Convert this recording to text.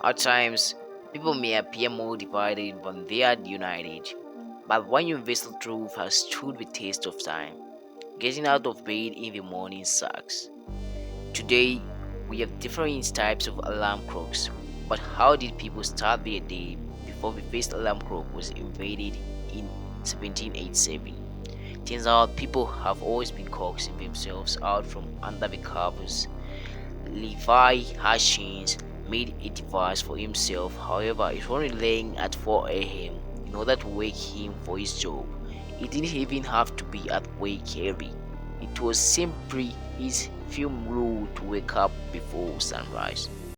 At times, people may appear more divided than they are united, but one universal truth has stood the test of time. Getting out of bed in the morning sucks. Today, we have different types of alarm clocks, but how did people start their day before the first alarm clock was invented in 1787? Turns out people have always been coaxing themselves out from under the covers. Levi Hutchins made a device for himself, however, it was only laying at 4 a.m. in order to wake him for his job. It didn't even have to be at work early. It was simply his film rule to wake up before sunrise.